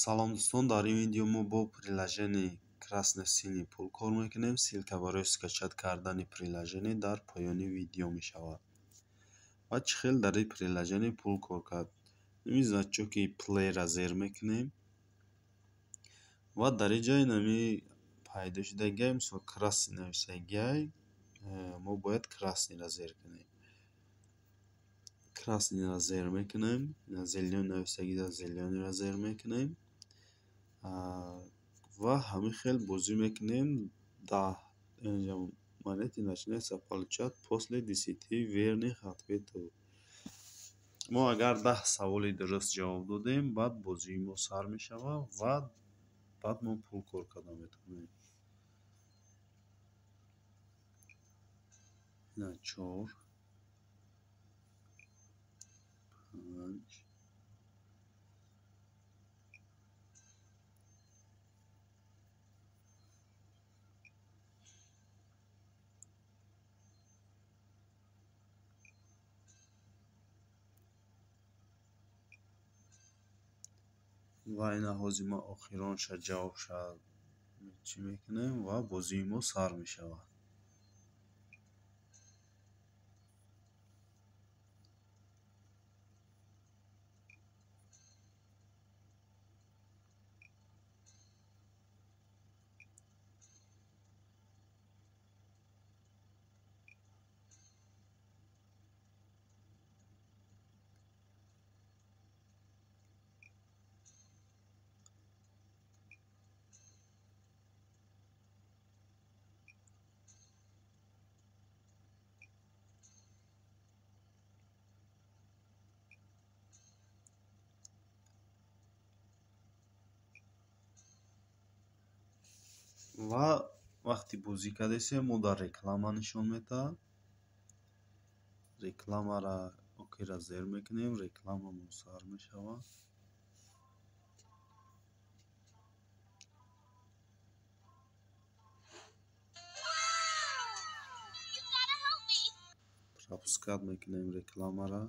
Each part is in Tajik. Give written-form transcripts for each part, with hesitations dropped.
Салом дӯстон, дар ин видео мо бо приложени Красной синии пул кор мекунем. Ссилка барои скачат кардани приложение дар поёни видео мешавад. Ва чӣ хел дар ин приложение пул кор кард? Нами значоки плейра зер мекунем ва дар ин ҷой нами пайдо шудагиай мисол красный нависагиай мо бояд красныйра зер кунем. Красныйра зер мекунем. Зелёный нависагида зелёныйра зер мекунем. Ва ҳамин хел бозӣ мекунем. Монеты начинается получать после 10 верных ответов. Мо агар 10 саволи дуруст ҷавоб додем, баъд бозии мо сар мешавад ва баъд мо пул кор карда метавонем. 4 5 ва ин ҳозима охиронша ҷавобша чӣ мекунем ва бозии мо сар мешавад. ва вақти бозӣ кардесем мо дар реклама нишон медиҳад. Рекламара окира зер мекунем, рекламамон сар мешавад. Пропускат мекунем рекламара.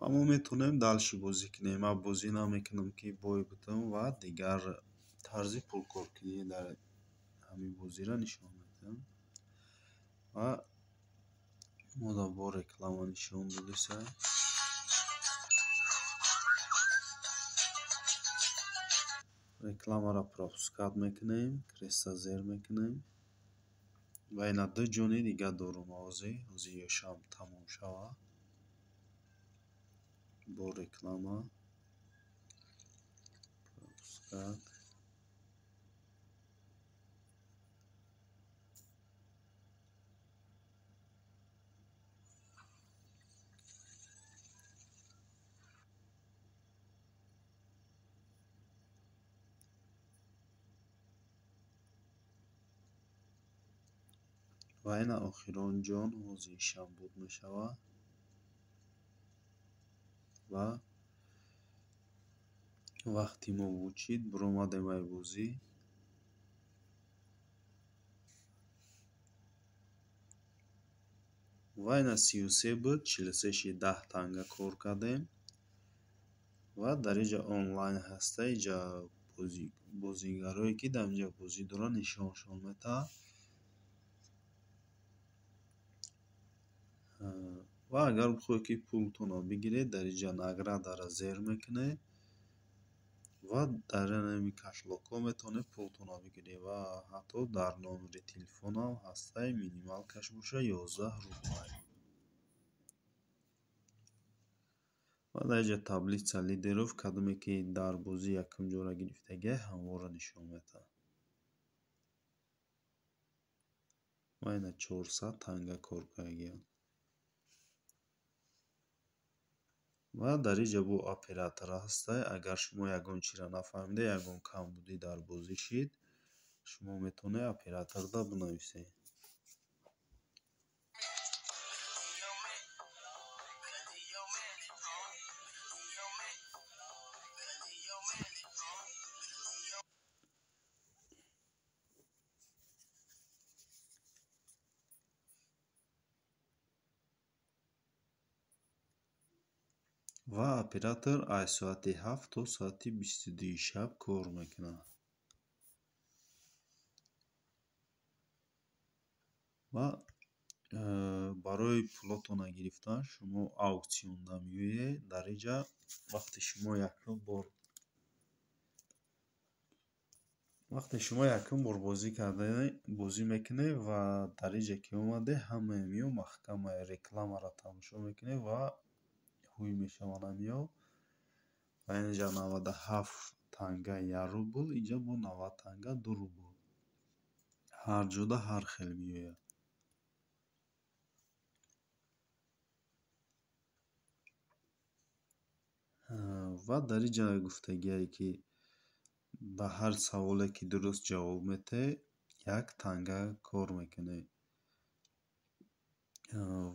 ва мо метавонем дальше бозӣ кунем. Ман бозӣ намекунам ки бой бутам ва дигар тарзи пулкоркунӣ дар ҳамин бозира нишон медиҳам. Ва мо дубора реклама нишон додиса рекламара пропускат мекунем, креста зер мекунем ва ина ду ҷони дига дорум ҳозир ёшам тамом шавад. Бо реклама пропускат ва ина охирон ҷон ҳозир шамбуд мешавад. ва вақти мо вучид биромадем ай бозӣ. ва ина 33 буд, 43-ши 10 танга кор кардем. ва дар инҷа онлайн ҳаста, инҷа бозигарое ки дар инҷа бозӣ доранд нишоншон медиҳад. ва агар бихоҳед ки пултонро бигиред, дар инҷа наградара зер мекунед ва дар ҳамин кашлокҳо метавонед пултонро бигиред ва ҳатто дар номери телефонам ҳастаи минимал каш боша 11 рупай. ва дар инҷа таблица лидеров кадоме ки дар бозӣ якум ҷора гирифтагиай ҳамвора нишон медиҳад. ва ина 400 танга кор кардагиам. ва дар инҷа бо оператора ҳастай. Агар шумо ягон чиро нафаҳмида, ягон камбудӣ дар бозӣ шид, шумо метавонед операторда бинависед. ва оператор аз соати 7 то соати 22 шаб кор мекунад. ва барои пулотона гирифтан шумо ауксионда меоед. Дар инҷа вақте шумо якум бор бозӣ мекунед ва дар инҷа ки омаде ҳамаи мео маҳкамаи рекламаро тамошо мекунед ва ҳуй мешаванд амиё. ва инҷа 97 танга 1 рубл, инҷа бо 90 танга 2 рубл. ҳар ҷода ҳар хел меояд. ва дар инҷа гуфтагие ки ба ҳар саволе ки дуруст ҷавоб медиҳед 1 танга кор мекунед.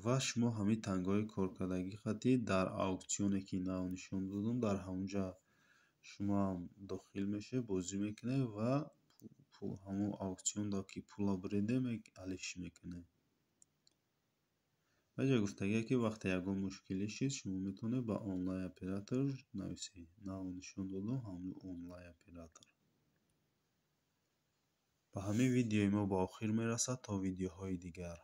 ва шумо ҳамин тангаҳои коркардагӣ қатъи дар ауксионе ки нав нишон додам дар ҳамонҷа шумоам дохил мешавед, бозӣ мекунед ва ҳамон ауксиондо ки пула буридем алиш мекунед. ва инҷа гуфтагие ки вақте ягон мушкиле шид шумо метавонед ба онлайн оператор нависед. нав нишон додам ҳамон онлайн оператор. ба ҳамин видеои мо ба охир мерасад. То видеоҳои дигар.